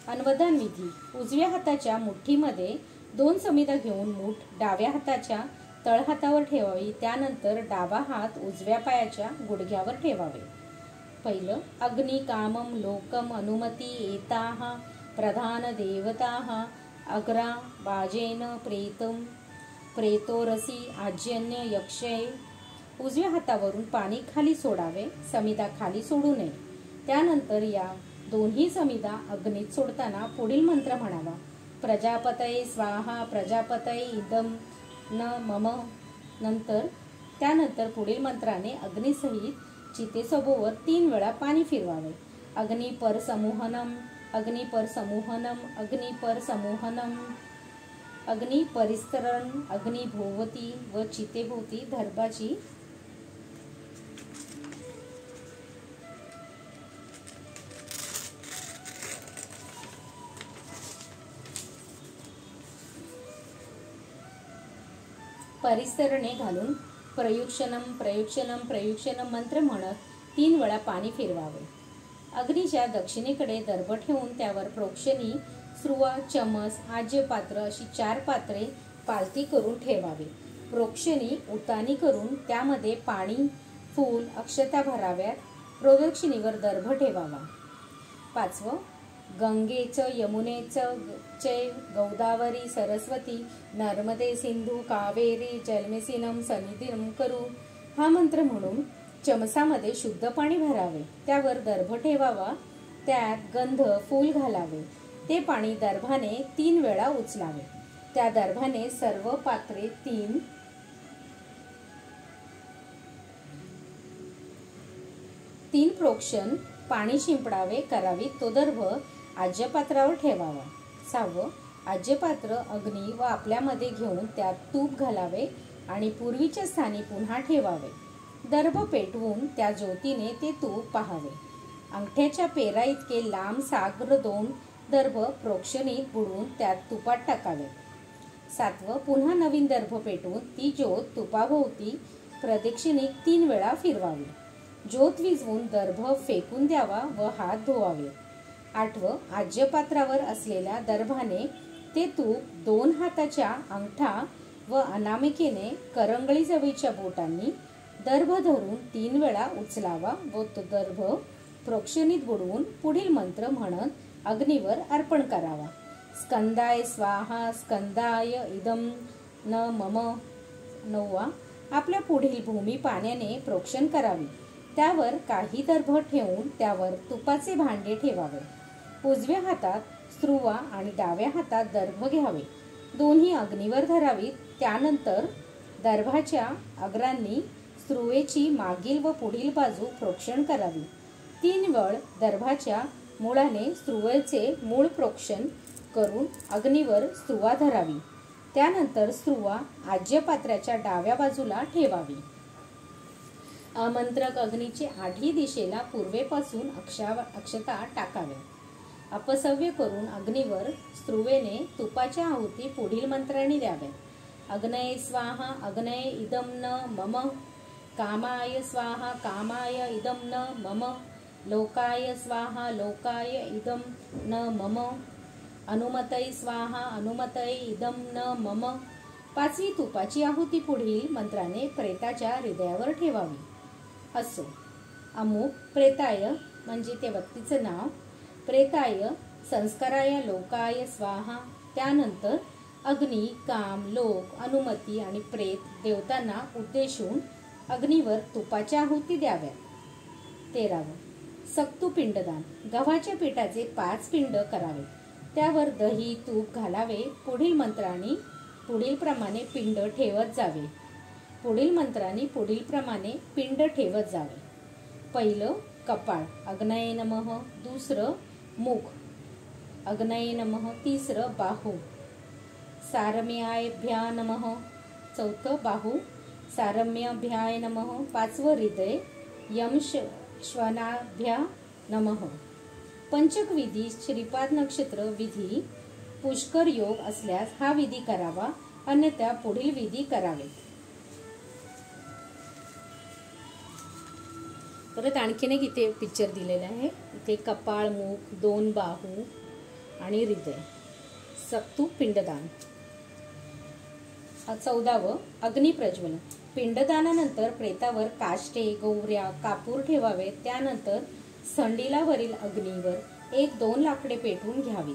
अन्वदान विधी, उजव्या हाताच्या मुठीमध्ये 2 समिधा घेऊन मूठ डाव्या हाताच्या तळहातावर ठेवावी। त्यानंतर डावा हात उजव्या पायाच्या गुडघ्यावर ठेवावे। पहिलं, अग्नि कामम लोकम अनुमती एताः प्रधान देवताः अग्रा बाजेन प्रेतम प्रेतोरसी आज्यन्य यक्षय। उजव्या हातावरून पाणी खाली सोडावे, समिधा खाली सोडू नये। त्यानंतर या दोन्ही समिधा अग्नीत सोडताना पुढील मंत्र म्हणावा, प्रजापतये स्वाहा प्रजापतये इदं न मम। त्यानंतर पुढील मंत्राने अग्निसहित चितेसभोवर 3 वेळा पाणी फिरवावे। अग्निपर समूहनम, अग्निपर समूहनम, अग्निपर समूहनम, अग्निपरिस्तरण, अग्निभोवती व चितेभोवती दर्भाची परिसरणे घालून प्रयुक्षणम प्रयुक्षणम प्रयुक्षणम मंत्र म्हणत 3 वेळा पाणी फिरवावे। अग्नीच्या दक्षिणेकडे दर्भ ठेवून त्यावर प्रोक्षणी, स्रुवा, चमस, आज्यपात्र अशी 4 पात्रे पालती करून ठेवावी। प्रोक्षणी उतानी करून त्यामध्ये पाणी, फूल, अक्षता भराव्यात। प्रदक्षिणेवर दर्भ ठेवावा। 5वं, गंगेचं यमुनेचं चैव गोदावरी सरस्वती नर्मदे सिंधू कावेरी जलमेसिनम सन्निधिम करू हा मंत्र म्हणून चमसामध्ये शुद्ध पाणी भरावे। त्यावर दर्भ ठेवावा। त्यात गंध, फूल घालावे। ते पाणी दर्भाने 3 वेळा उचलावे। त्या दर्भाने सर्व पात्रे 3 प्रोक्षण पाणी शिंपडावे करावी। तो दर्भ आज्यपात्रावर ठेवावा। 6वं, आज्यपात्र अग्नी व आपल्यामध्ये घेऊन त्यात तूप घालावे आणि पूर्वीच्या स्थानी पुन्हा ठेवावे। दर्भ पेटवून त्या ज्योतीने ते तूप पाहावे। अंगठ्याच्या पेरा इतके लांब साग्र 2 दर्भ प्रोक्षणीत बुडवून त्यात तुपात टाकावे। 7वं, पुन्हा नवीन दर्भ पेटवून ती ज्योत तुपाभोवती प्रदक्षिणेत 3 वेळा फिरवावी। ज्योत विझवून दर्भ फेकून द्यावा व हात धुवावे। 8वं, आज्यपात्रावर असलेल्या दर्भाने ते तूप 2 हाताच्या अंगठा व अनामिकेने करंगळी जवळच्या बोटांनी दर्भ धरून 3 वेळा उचलावा व तो दर्भ प्रोक्षणीत बुडवून पुढील मंत्र म्हणत अग्नीवर अर्पण करावा। स्कंदाय स्वाहा स्कंदाय इदं न मम। 9वां, आपल्या पुढील भूमी पाण्याने प्रोक्षण करावी। त्यावर काही दर्भ ठेवून त्यावर तुपाचे भांडे ठेवावे। उजव्या हातात स्त्रुवा आणि डाव्या हातात दर्भ घ्यावे। दोन्ही अग्नीवर धरावीत। त्यानंतर दर्भाच्या अग्रांनी स्त्रुवेची मागील व पुढील बाजू प्रोक्षण करावी। 3 वेळ दर्भाच्या मुळाने स्त्रुवेचे मूळ प्रोक्षण करून अग्नीवर स्त्रुवा धरावी। त्यानंतर स्त्रुवा आज्यपात्राच्या डाव्या बाजूला ठेवावी। आमंत्रक अग्नीचे 8ही दिशेला पूर्वेपासून अक्षता टाकाव्या। अपसव्य करून अग्नीवर स्त्रुवेने तुपाच्या आहुती पुढील मंत्राने द्याव्या। अग्नये स्वाहा अग्नये इदं न मम। कामाय स्वाहा कामाय इदं न मम। लोकाय स्वाहा लोकाय इदं न मम। अनुमतये स्वाहा अनुमतये इदं न मम। 5वी तुपाची आहुती पुढील मंत्राने प्रेताच्या हृदयावर ठेवावी। असो. अमुक प्रेताय म्हणजे त्या व्यक्तीचं नाव, प्रेताय संस्काराय लोकाय स्वाहा. त्यानंतर अग्नी, काम, लोक, अनुमती आणि प्रेत देवतांना उद्देशून अग्नीवर तुपाच्या आहुती द्याव्यात. 13. सक्तू पिंडदान. गव्हाच्या पिठाचे 5 पिंड करावे. त्यावर दही तूप घालावे. पुढील मंत्रांनी पुढील प्रमाणे पिंड ठेवत जावे. पुढील मंत्रांनी पुढील प्रमाणे पिंड ठेवत जावे. पहिलं कपाळ, अग्नये नमः. दुसरं मुख, अग्नये नमः. तिसरं बाहू, सारम्याभ्या नमः. चौथं बाहू, सारम्याभ्याय नमः. 5वं हृदय, यम श्वनाभ्या नमः. पंचक विधी, श्रीपाद नक्षत्र विधी, पुष्कर योग असल्यास हा विधी करावा, अन्यथा पुढील विधी करावेत. परत आणखीन एक इथे पिक्चर दिलेला आहे. इथे कपाळ, मुख, 2 बाहू आणि हृदय. सक्तू पिंडदान. 14वं अग्निप्रज्वलन. पिंडदानानंतर प्रेतावर काष्टे, गौऱ्या, कापूर ठेवावे. त्यानंतर संडिलावरील अग्नीवर 1-2 लाकडे पेटवून घ्यावी.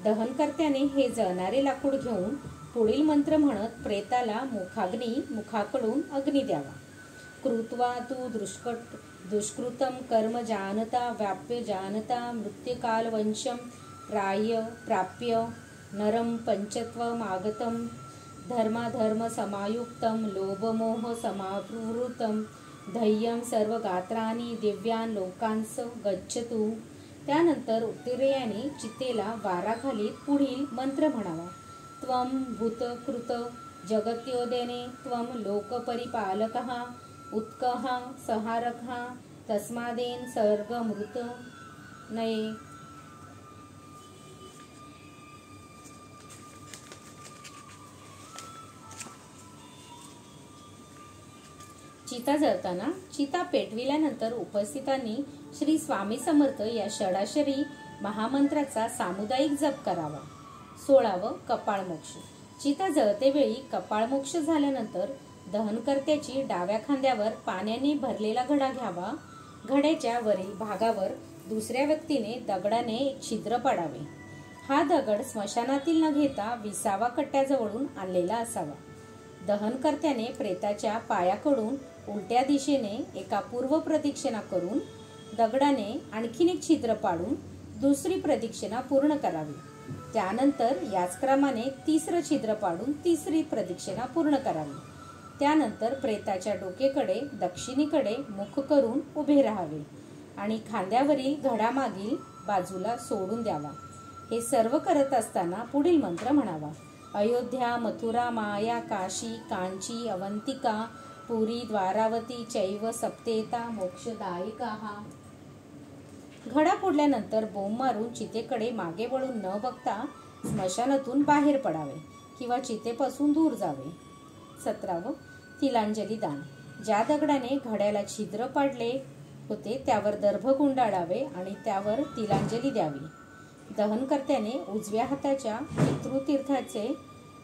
दहनकर्त्याने हे जळणारे लाकूड घेऊन पुढील मंत्र म्हणत प्रेताला मुखाकडून अग्नी द्यावा. कृत्वा तू दुष्कृतम कर्म जानता व्याप्य जानता मृत्युकाल वंशम प्राप्य नरम पंचत्वम आगतम धर्माधर्म समायुक्तम लोभमोह समावृतम धैर्यं सर्व गात्रानी दिव्यान लोकांस गच्छतु. त्यानंतर उत्तरेयाने चितेला वारा घालीत पुढील मंत्र म्हणावा. त्वं भूतकृत जगत्योदयने त्वं लोकपरिपालकः उत्कः संहारकः तस्मादेन सर्गमृत नये. चिता जळताना चिता पेटविल्यानंतर उपस्थितांनी श्री स्वामी समर्थ या षडाक्षरी महामंत्राचा सामुदायिक जप करावा. 16वं कपाळमोक्ष. चिता जळतेवेळी कपाळमोक्ष झाल्यानंतर दहनकर्त्याची डाव्या खांद्यावर पाण्याने भरलेला घडा घ्यावा. घड्याच्या वरील भागावर दुसऱ्या व्यक्तीने दगडाने एक छिद्र पाडावे. हा दगड स्मशानातील न घेता 20व्या कट्ट्याजवळून आणलेला असावा. दहनकर्त्याने प्रेताच्या पायाकडून उलट्या दिशेने एका पूर्व प्रदक्षिणा करून दगडाने आणखीन एक छिद्र पाडून दुसरी प्रदक्षिणा पूर्ण करावी. त्यानंतर याच क्रमाने 3रं छिद्र पाडून 3री प्रदक्षिणा पूर्ण करावी. त्यानंतर प्रेताच्या डोकेकडे दक्षिणेकडे मुख करून उभे राहावे आणि खांद्यावरील घडामागील बाजूला सोडून द्यावा. हे सर्व करत असताना पुढील मंत्र म्हणावा. अयोध्या, मथुरा, माया, काशी, कांची, अवंतिका, पुरी, द्वारावती चैव सप्तेता मोक्षदायिकाः. घडा फोडल्यानंतर बोंब मारून चितेकडे मागे वळून न बघता स्मशानातून बाहेर पडावे किंवा चितेपासून दूर जावे. 17वं तिलांजली दान. ज्या दगडाने घड्याला छिद्र पाडले होते त्यावर दर्भ गुंडाळावे आणि त्यावर तिलांजली द्यावी. दहनकर्त्याने उजव्या हाताच्या पितृतीर्थाचे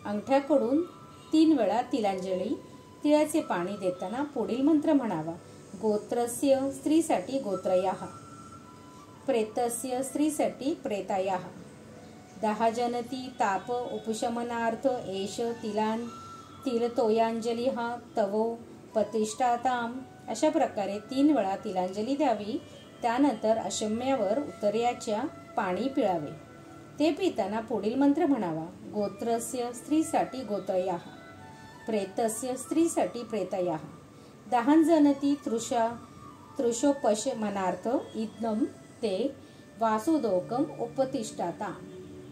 अंगठ्याकडून 3 वेळा तिलांजली, तिळाचे पाणी देताना पुढील मंत्र म्हणावा. गोत्रस्य स्त्रीसाठी गोत्रयाः, प्रेतस्य स्त्रीसाठी प्रेतायाः, 10 जनती ताप उपशमनार्थ एष तिलतोयांजली हा तवो प्रतिष्ठाताम. अशा प्रकारे 3 वेळा तिलांजली द्यावी. त्यानंतर अशम्यावर उत्तरेयाच्या पाणी पिळावे. ते पिताना पुढील मंत्र म्हणावा. गोत्रस्य स्त्रीसाठी गोत्रयाः, प्रेतस्य स्त्रीसाठी प्रेतयाः, 10 जनती तृषोपशमनार्थ इदं ते वासुदोकम उपतिष्ठाता.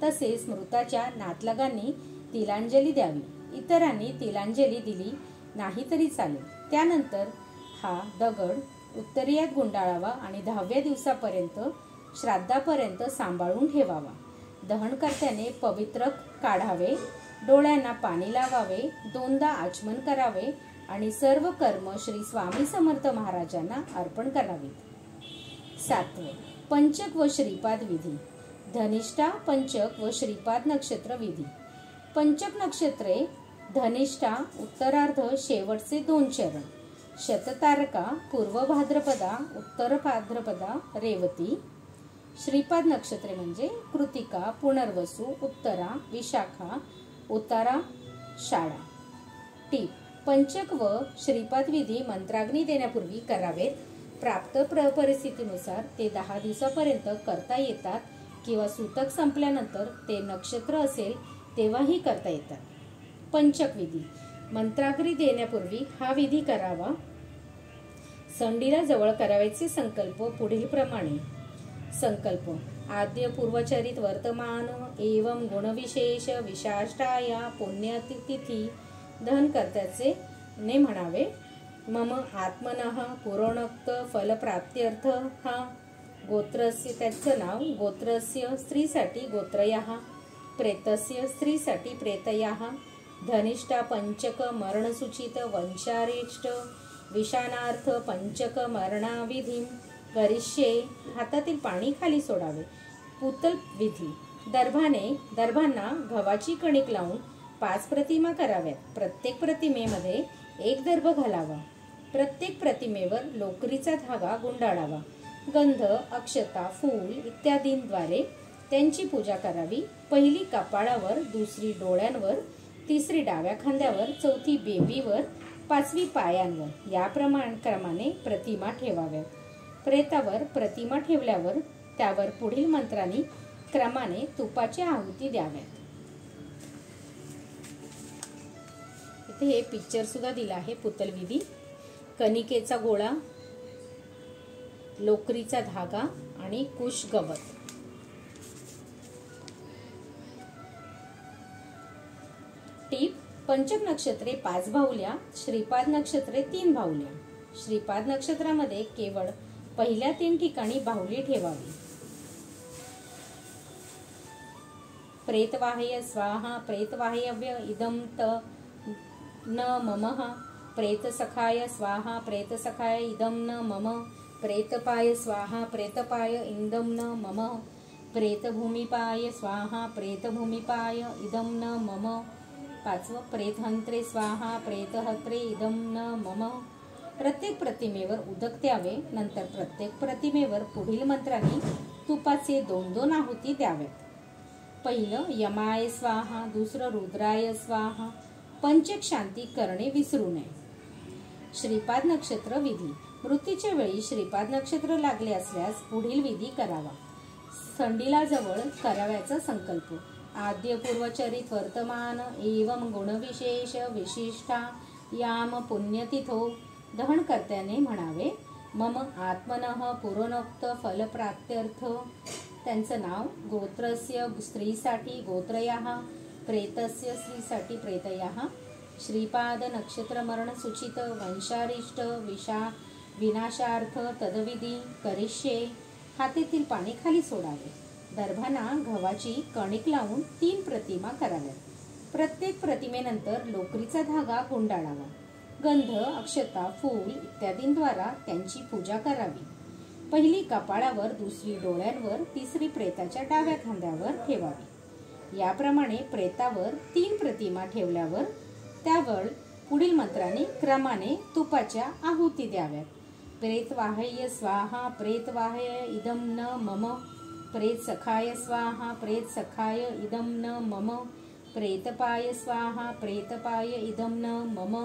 तसेच मृताच्या नातलगांनी तिलांजली द्यावी. इतरांनी तिलांजली दिली नाही तरी चालेल. त्यानंतर हा दगड उत्तरेयात गुंडाळावा आणि 10व्या दिवसापर्यंत श्राद्धापर्यंत सांभाळून ठेवावा. दहनकर्त्याने पवित्र काढावे, डोळ्यांना पाणी लावावे, 2दा आचमन करावे आणि सर्व कर्म श्री स्वामी समर्थ महाराजांना अर्पण करावे. 7वं पंचक व श्रीपाद विधी. धनिष्ठा, पंचक व श्रीपाद नक्षत्र विधी. पंचक नक्षत्रे धनिष्ठा उत्तरार्ध शेवटचे 2 चरण, शततारका पूर्व भाद्रपदा उत्तर भाद्रपदा रेवती. श्रीपाद नक्षत्रे म्हणजे कृतिका, पुनर्वसू, उत्तरा, विशाखा, उतारा, शाळा. टीप: पंचक व श्रीपाद विधी मंत्राग्नी देण्यापूर्वी करावेत. प्राप्त परिस्थितीनुसार ते 10 दिवसापर्यंत करता येतात किंवा सूतक संपल्यानंतर ते नक्षत्र असेल तेव्हाही करता येतात. पंचक विधी: मंत्राग्नी देण्यापूर्वी हा विधी करावा. संडीला जवळ करावयाचे संकल्प पुढील प्रमाणे. संकल्प: आद्य पूर्वचरित वर्तमान एवं गुणविशेष विशाष्टाया पुण्यतिथी धनकर्त्याचे ने म्हणावे. मम आत्मनः पुरोणोक्त फलप्राप्त्यर्थ हा गोत्रस्य, त्याचं नाव गोत्रस्य स्त्रीसाठी गोत्रयः, प्रेतस्य स्त्रीसाठी प्रेतयः, धनिष्ठा पंचक मरणसूचित वंशारिष्ट विशानार्थ पंचक मरणाविधी करिष्ये. हातातील पाणी खाली सोडावे. पुतल विधी: दर्भांना गव्हाची कणिक लावून 5 प्रतिमा कराव्यात. प्रत्येक प्रतिमेमध्ये 1 दर्भ घालावा. प्रत्येक प्रतिमेवर लोकरीचा धागा गुंडाळावा. गंध, अक्षता, फूल इत्यादींद्वारे त्यांची पूजा करावी. पहिली कपाळावर, दुसरी डोळ्यांवर, तिसरी डाव्या खांद्यावर, चौथी बेंबीवर, 5वी पायांवर या क्रमाने प्रतिमा ठेवाव्यात. प्रेतावर प्रतिमा ठेवल्यावर त्यावर पुढील मंत्रांनी क्रमाने तुपाची आहुती द्याव्यात. इथे हे पिक्चर सुद्धा दिला आहे. पुतल विधी: कणिकेचा गोळा, लोकरीचा धागा आणि कुश गवत. टीप: पंचक नक्षत्रे 5 बाहुल्या, श्रीपाद नक्षत्रे 3 बाहुल्या. श्रीपाद नक्षत्रामध्ये केवळ पहिल्या 3 ठिकाणी बाहुली ठेवावी. प्रेतवाह्य स्वाहा प्रेतवाह्यव्य इदं त न ममः. प्रेतसखाय स्वाहा प्रेतसखाय इदं न मम. प्रेतपाय स्वाहा प्रेतपाय इदं न मम. प्रेतभूमिपाय स्वाहा प्रेतभूमिपाय इदं न मम. 5. प्रेतहंत्रे स्वाहा प्रेतहत्रे इदं न मम. प्रत्येक प्रतिमेवर उदक द्यावे. नंतर प्रत्येक प्रतिमेवर पुढील मंत्रांनी तुपाचे 2-2 आहुती द्याव्यात. पहिलं यमाय स्वाहा, दुसरं रुद्राय स्वाहा. पंचक शांती करणे विसरू नये. श्रीपाद नक्षत्र विधी: मृत्यूच्या वेळी श्रीपाद नक्षत्र लागले असल्यास पुढील विधी करावा. संडीला जवळ करावयाचा संकल्प. आद्य पूर्वचरित वर्तमान एवं गुणविशेष विशिष्टा याम पुण्यतिथो दहनकर्त्याने म्हणावे. मम आत्मनः पुरोणोक्त फलप्राप्त्यर्थ, त्यांचं नाव गोत्रस्य स्त्रीसाठी गोत्रयः, प्रेतस्य स्त्रीसाठी प्रेतयः, श्रीपाद नक्षत्र मरण सूचित वंशारिष्ट विनाशार्थ तदविधी करिष्ये. हातीतील पाणी खाली सोडावे. दर्भांना गव्हाची कणिक लावून 3 प्रतिमा कराव्यात. प्रत्येक प्रतिमेनंतर लोकरीचा धागा गुंडाळावा. गंध, अक्षता, फूल इत्यादींद्वारा त्यांची पूजा करावी. पहिली कपाळावर, दुसरी डोळ्यांवर, तिसरी प्रेताच्या डाव्या खांद्यावर ठेवावी. याप्रमाणे प्रेतावर 3 प्रतिमा ठेवल्यावर त्यावर पुढील मंत्रांनी क्रमाने तुपाच्या आहुती द्याव्यात. प्रेतवाह्य स्वाहा प्रेतवाह्य इदं न मम. प्रेतसखाय स्वाहा प्रेतसखाय इदं न मम. प्रेतपाय स्वाहा प्रेतपाय इदं न मम.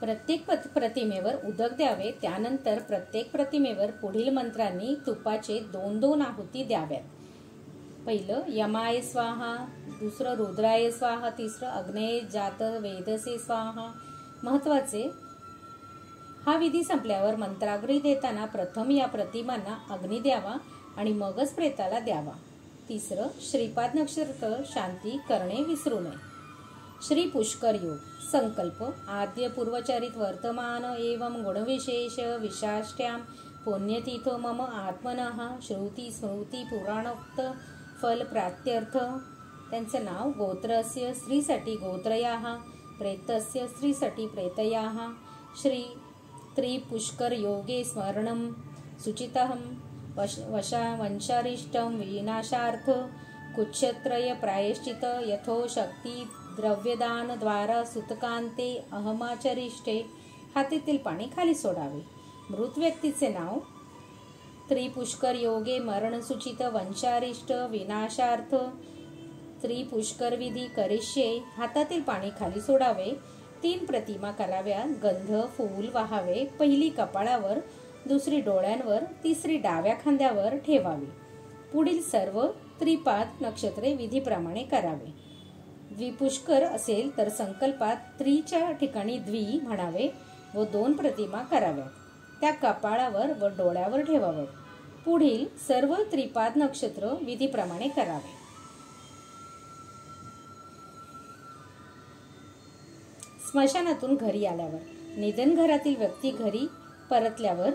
प्रत्येक प्रतिमेवर उदक द्यावे. त्यानंतर प्रत्येक प्रतिमेवर पुढील मंत्रांनी तुपाचे 2-2 आहुती द्याव्यात. पहिलं यमाय स्वाहा, दुसरं रुद्राय स्वाहा, तिसरं अग्नेय जात वेदसे स्वाहा. महत्वाचे: हा विधी संपल्यावर मंत्राग्नी देताना प्रथम या प्रतिमांना अग्नी द्यावा आणि मगच प्रेताला द्यावा. तिसरं श्रीपाद नक्षत्र शांती करणे विसरू नये. श्री पुष्कर योग. संकल्प: आद्य पूर्वचरित वर्तमान एवं गुणविशेष विशाष्ट्यां पुण्यतिथो मम आत्मनः श्रुती स्मृती पुराणोक्त फल प्राप्त्यर्थ. त्यांचं नाव गोत्रस्य स्त्रीसाठी गोत्रयाः, प्रेतस्य स्त्रीसटी प्रेतयाः श्री त्रिपुष्कर योगे स्मरणं सुचितहं वंशारिष्टं विनाशार्थ कुच्छत्रय प्रायश्चित यथो शक्ती द्रव्यदान द्वारा सुतकांते अहमाचरिष्टे. हातीतील पाणी खाली सोडावे. मृत व्यक्तीचे नाव त्रिपुष्कर योगे मरणसूचित वंशारिष्ट विनाशार्थ त्रिपुष्कर विधी करिष्ये. हातातील पाणी खाली सोडावे. 3 प्रतिमा कराव्या. गंध फूल वाहावे. पहिली कपाळावर, दुसरी डोळ्यांवर, तिसरी डाव्या खांद्यावर ठेवावी. पुढील सर्व त्रिपाद नक्षत्रे विधीप्रमाणे करावे. द्विपुष्कर असेल तर संकल्पात त्रीच्या ठिकाणी द्वि म्हणावे व 2 प्रतिमा कराव्यात. त्या कपाळावर व डोळ्यावर ठेवाव्यात. पुढील सर्व त्रिपाद नक्षत्र विधीप्रमाणे करावे. स्मशानातून घरी आल्यावर निधन घरातील व्यक्ती घरी परतल्यावर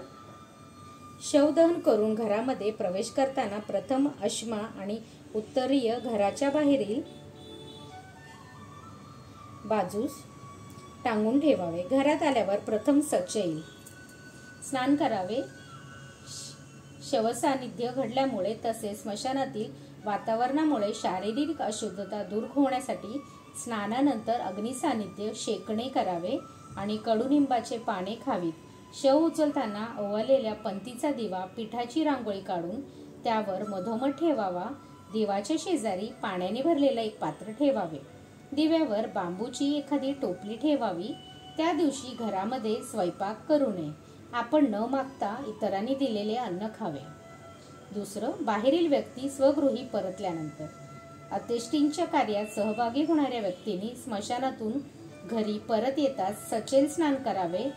शवदहन करून घरामध्ये प्रवेश करताना प्रथम अश्मा आणि उत्तरीय घराच्या बाहेरील बाजूस टांगून ठेवावे. घरात आल्यावर प्रथम सचैल स्नान करावे. शवसान्निध्य घडल्यामुळे तसेच स्मशानातील वातावरणामुळे शारीरिक अशुद्धता दूर होण्यासाठी स्नानानंतर अग्निसान्निध्य शेकणे करावे आणि कडुनिंबाचे पाने खावीत. शव उचलताना ओवाळलेल्या पंतीचा दिवा पिठाची रांगोळी काढून त्यावर मधोमध ठेवावा. दिवाच्या शेजारी पाण्याने भरलेलं एक पात्र ठेवावे. दिव्यावर बांबूची एखादी टोपली ठेवावी. त्या दिवशी घरामध्ये स्वयंपाक करू नये. आपण न मागता इतरांनी दिलेले अन्न खावे. दुसरं, बाहेरील व्यक्ती स्वगृही परतल्यानंतर अंत्येष्टींच्या कार्यात सहभागी होणाऱ्या व्यक्तींनी स्मशानातून घरी परत येताच सचैल स्नान करावे.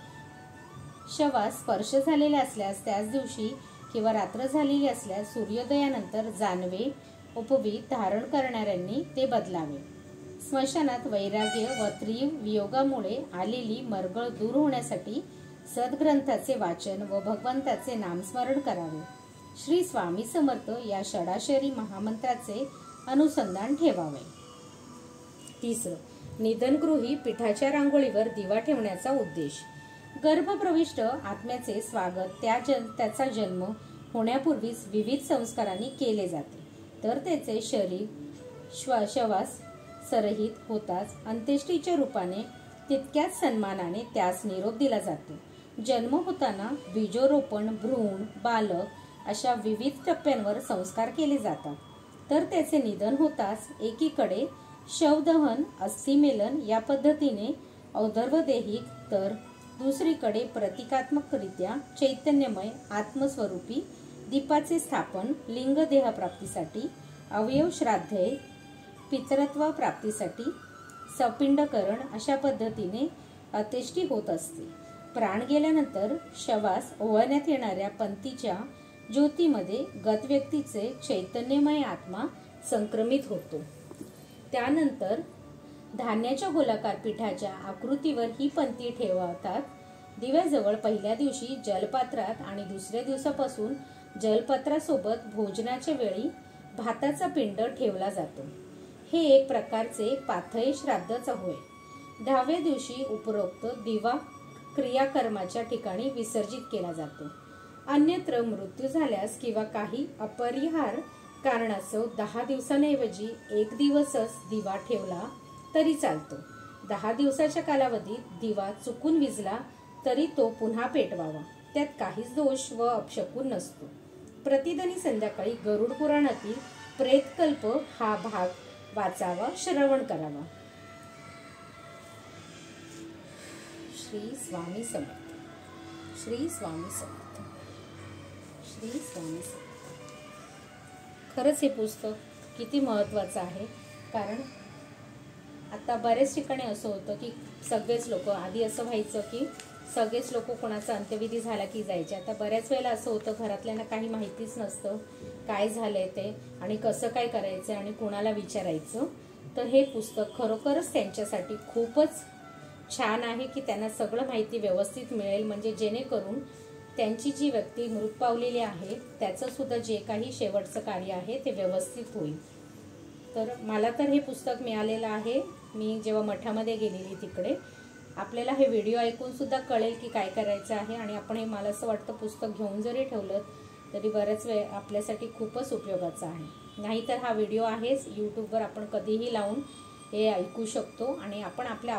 शवास स्पर्श झालेला असल्यास त्याच दिवशी किंवा रात्र झालेली असल्यास सूर्योदयानंतर जानवे उपवीत धारण करणाऱ्यांनी ते बदलावे. स्मशानात वैराग्य व तीव्र वियोगामुळे आलेली मरगळ दूर होण्यासाठी सद्ग्रंथाचे वाचन व भगवंताचे नामस्मरण करावे. श्री स्वामी समर्थ या षडाक्षरी महामंत्राचे अनुसंधान ठेवावे. तिसरं, निधनगृही पिठाच्या रांगोळीवर दिवा ठेवण्याचा उद्देश गर्भप्रविष्ट आत्म्याचे स्वागत त्याचा जन्म होण्यापूर्वीच विविध संस्कारांनी केले जाते. तर त्याचे शरीर शवास सरहित होताच अंत्येष्टीच्या रूपाने तितक्याच सन्मानाने त्यास निरोप दिला जातो. जन्म होताना बीजोरोपण, भ्रूण, बालक अशा विविध टप्प्यांवर संस्कार केले जातात. तर त्याचे निधन होताच एकीकडे शवदहन, अस्थिमेलन या पद्धतीने औदर्वदेहिक, तर दुसरीकडे प्रतिकात्मकरित्या चैतन्यमय आत्मस्वरूपी दीपाचे स्थापन लिंगदेह प्राप्तीसाठी, अवयव श्राद्धे, पितरत्व प्राप्तीसाठी सपिंडकरण अशा पद्धतीने अंत्येष्टी होत असते. प्राण गेल्यानंतर शवास ओवाळण्यात येणाऱ्या पंथीच्या ज्योतीमध्ये गत व्यक्तीचे चैतन्यमय आत्मा संक्रमित होतो. त्यानंतर धान्याच्या गोलाकार पिठाच्या आकृतीवर ही पंथी ठेवतात. दिव्याजवळ पहिल्या दिवशी जलपात्रात आणि दुसऱ्या दिवसापासून जलपात्रासोबत भोजनाच्या वेळी भाताचा पिंड ठेवला जातो. हे एक प्रकारचे पाथय श्राद्धच होय. 10व्या दिवशी उपरोक्त दिवा क्रियाकर्माच्या ठिकाणी विसर्जित केला जातो. अन्यत्र मृत्यू झाल्यास किंवा काही अपरिहार्य कारणास्तव 10 दिवसांऐवजी 1 दिवसच दिवा ठेवला तरी चालतो. 10 दिवसाच्या कालावधीत दिवा चुकून विझला तरी तो पुन्हा पेटवावा. त्यात काहीच दोष व अपशकुन नसतो. प्रतिदिनी संध्याकाळी गरुड पुराणातील प्रेतकल्प हा भाग वाचावा, श्रवण करावा. श्री स्वामी समर्थ. श्री स्वामी समर्थ. श्री स्वामी समर्थ. खरंच हे पुस्तक किती महत्त्वाचं आहे. कारण आता बरेच ठिकाणी असं होतं की सगळेच लोक, आधी असं व्हायचं की सगळेच लोक कोणाचा अंत्यविधी झाला की जायचे. आता बऱ्याच वेळेला असं होतं घरातल्यांना काही माहितीच नसतं काय झालंय ते आणि कसं काय करायचं आणि कुणाला विचारायचं. तर हे पुस्तक खरोखरच त्यांच्यासाठी खूपच छान आहे की त्यांना सगळं माहिती व्यवस्थित मिळेल. म्हणजे जेणेकरून त्यांची जी व्यक्ती मृत पावलेली आहे त्याचं सुद्धा जे काही शेवटचं कार्य आहे ते व्यवस्थित होईल. तर मला तर हे पुस्तक मिळालेलं आहे मी जेव्हा मठामध्ये गेलेली तिकडे. आपल्याला हे व्हिडिओ ऐकून सुद्धा कळेल की काय करायचं आहे आणि आपण हे मला असं वाटतं पुस्तक घेऊन जरी ठेवलं तरी बऱ्याच वेळ आपल्यासाठी खूपच उपयोगाचं आहे. नाहीतर हा व्हिडिओ आहेच यूट्यूबवर आपण कधीही लावून हे ऐकू शकतो आणि आपण आपल्या